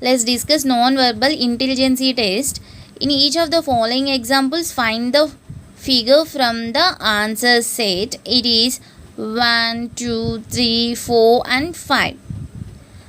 Let's discuss non-verbal intelligence test. In each of the following examples, find the figure from the answer set. It is 1, 2, 3, 4 and 5,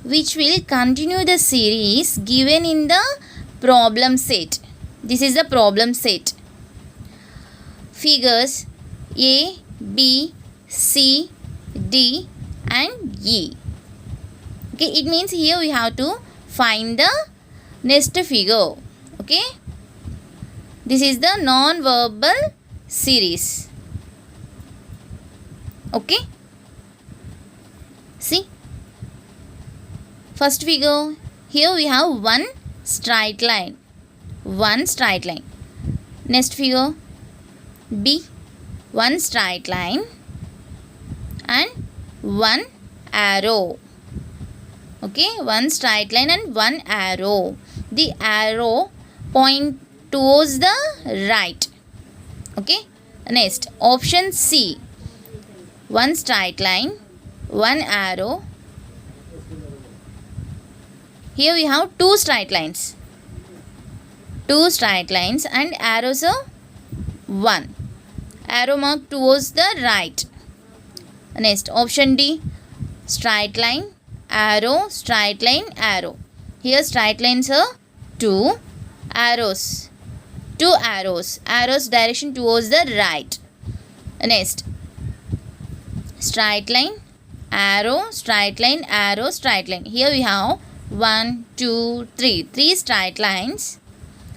which will continue the series given in the problem set. This is the problem set. Figures A, B, C, D and E. Okay, it means here we have to find the next figure. Okay, this is the non-verbal series. Okay, see, first figure, here we have one straight line. Next figure, B, one straight line and one arrow. Okay, one straight line and one arrow. The arrow point towards the right. Okay, next option C, one straight line, one arrow. Here we have two straight lines and arrows are one. Arrow mark towards the right. Next option D, straight line, arrow, straight line, arrow. Here straight lines are two arrows. Arrows direction towards the right. Next straight line, arrow, straight line, arrow, straight line. Here we have 1, 2, 3. 3 straight lines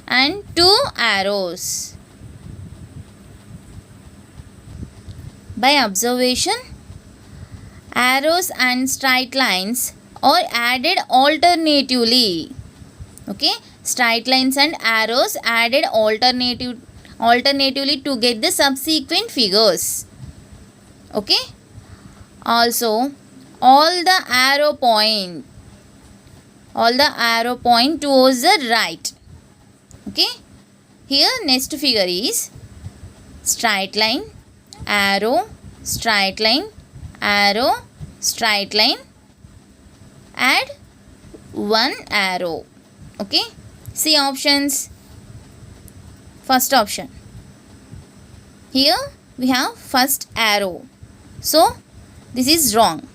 and 2 arrows. By observation, arrows and straight lines are added alternatively. Okay, straight lines and arrows added alternatively to get the subsequent figures. Okay, also all the arrow point towards the right. Okay, here next figure is straight line, arrow, straight line, arrow, straight line, add one arrow. Okay, see options. First option, here we have first arrow, so this is wrong.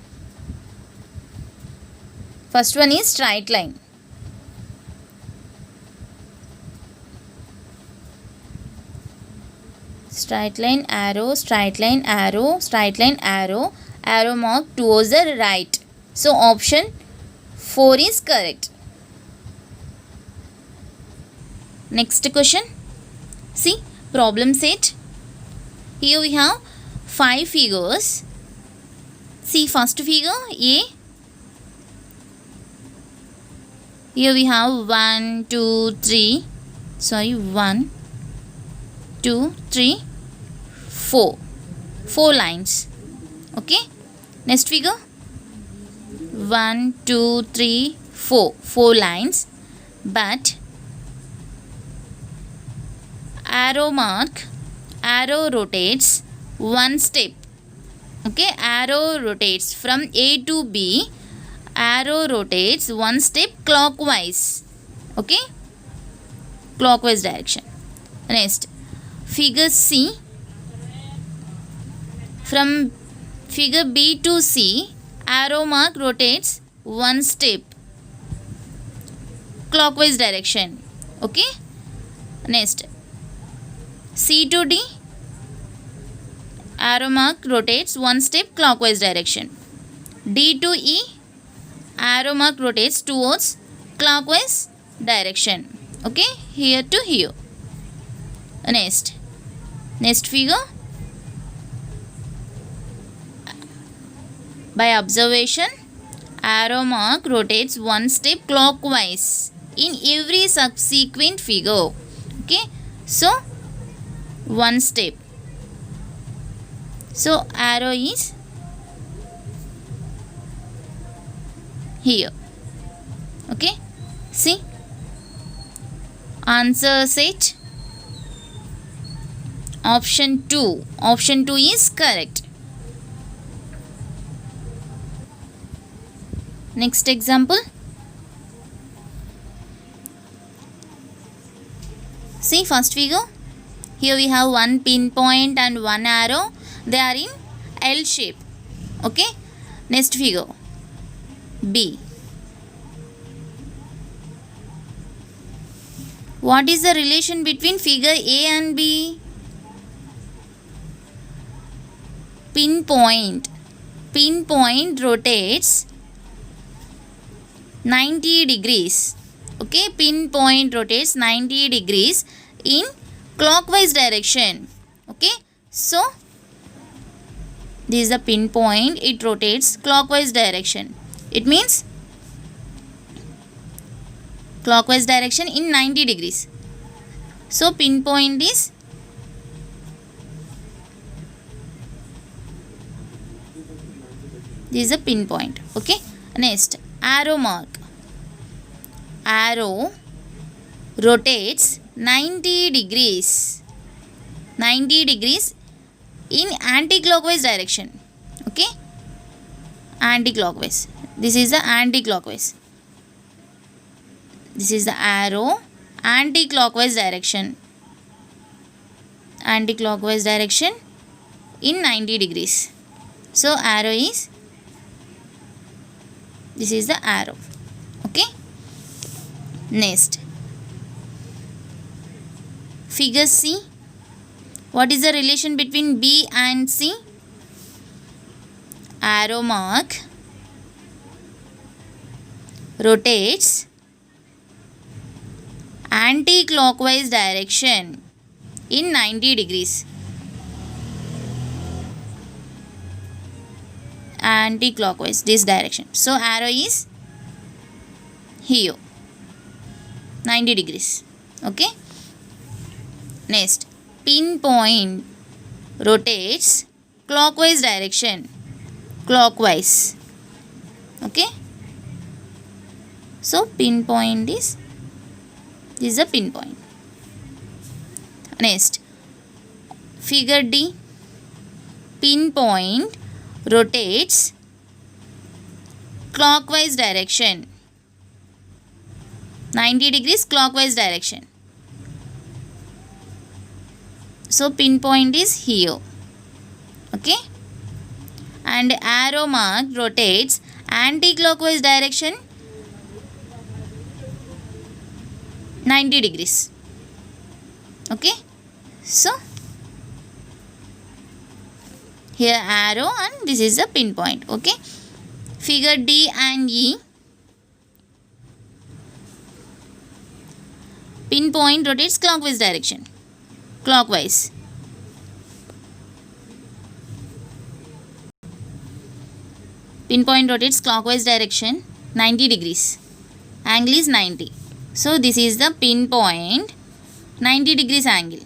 First one is straight line. Straight line, arrow, straight line, arrow, straight line, arrow, arrow mark towards the right. So option 4 is correct. Next question. See, problem set. Here we have 5 figures. See first figure A. Here we have 1, 2, 3. 1, 2, 3, 4. 4 lines. Okay. Next figure. 1, 2, 3, 4. 4 lines. But arrow rotates one step. Okay, arrow rotates from A to B. Arrow rotates one step clockwise. Okay, clockwise direction. Next, figure C. From figure B to C, arrow mark rotates one step clockwise direction. Okay, next C to D, arrow mark rotates one step clockwise direction. D to E, arrow mark rotates towards clockwise direction. Okay, here to here. Next figure. By observation, arrow mark rotates one step clockwise in every subsequent figure. Okay, so one step. So arrow is here. Okay, see, answer set option 2. Option 2 is correct. Next example. See first figure. Here we have one pinpoint and one arrow. They are in L shape. Okay. Next figure. B. What is the relation between figure A and B? Pinpoint. Pinpoint rotates 90 degrees. Okay, pinpoint rotates 90 degrees in clockwise direction. Okay, so this is the pinpoint, it rotates clockwise direction. It means clockwise direction in 90 degrees. So pinpoint is this is a pinpoint. Okay, next arrow mark. Arrow rotates 90 degrees. 90 degrees in anti-clockwise direction. Okay, anti-clockwise. This is the anti-clockwise. This is the arrow anti-clockwise direction. Anti-clockwise direction in 90 degrees. So arrow is, this is the arrow. Okay. Next, figure C. What is the relation between B and C? Arrow mark rotates anti-clockwise direction in 90 degrees. Anti-clockwise, this direction. So arrow is here, 90 degrees. Okay. Next, pinpoint rotates clockwise direction. Clockwise. Okay. So pinpoint is, this is a pinpoint. Next, figure D. Pinpoint rotates clockwise direction. 90 degrees clockwise direction. So pinpoint is here. Okay. And arrow mark rotates anti-clockwise direction 90 degrees. Okay. So here arrow and this is the pinpoint. Okay. Figure D and E. Pinpoint rotates clockwise direction. Clockwise. Pinpoint rotates clockwise direction 90 degrees. Angle is 90. So this is the pinpoint 90 degrees angle.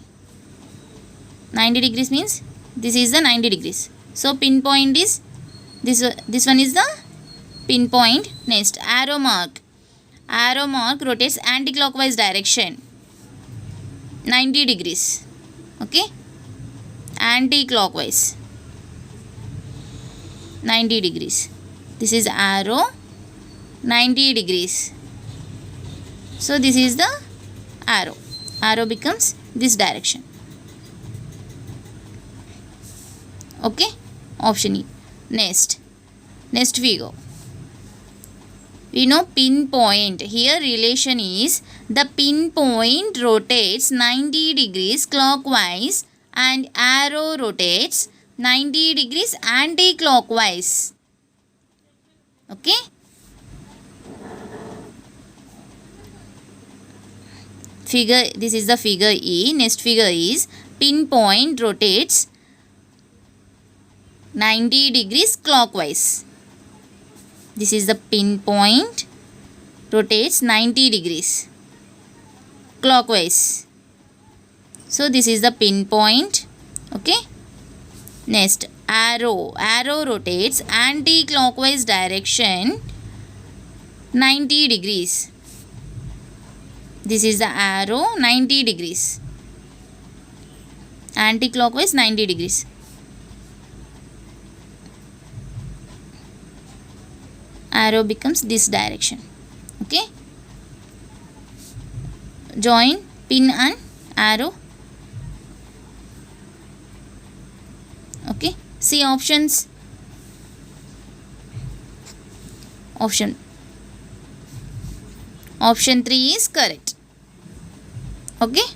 90 degrees means this is the 90 degrees. So pinpoint is this one is the pinpoint. Next, arrow mark. Arrow mark rotates anti-clockwise direction 90 degrees. Okay, anti-clockwise 90 degrees. This is arrow 90 degrees. So this is the arrow. Arrow becomes this direction. Okay, option E. Next figure. We know pinpoint. Here relation is the pinpoint rotates 90 degrees clockwise and arrow rotates 90 degrees anti-clockwise. Okay. Figure, this is the figure E. Next figure is pinpoint rotates 90 degrees clockwise. This is the pinpoint rotates 90 degrees clockwise. So this is the pinpoint. Okay. Next, arrow. Arrow rotates anti-clockwise direction 90 degrees. This is the arrow 90 degrees. Anti-clockwise 90 degrees. Arrow becomes this direction. Okay. Join pin and arrow. Okay, see options. Option 3 is correct. Okay.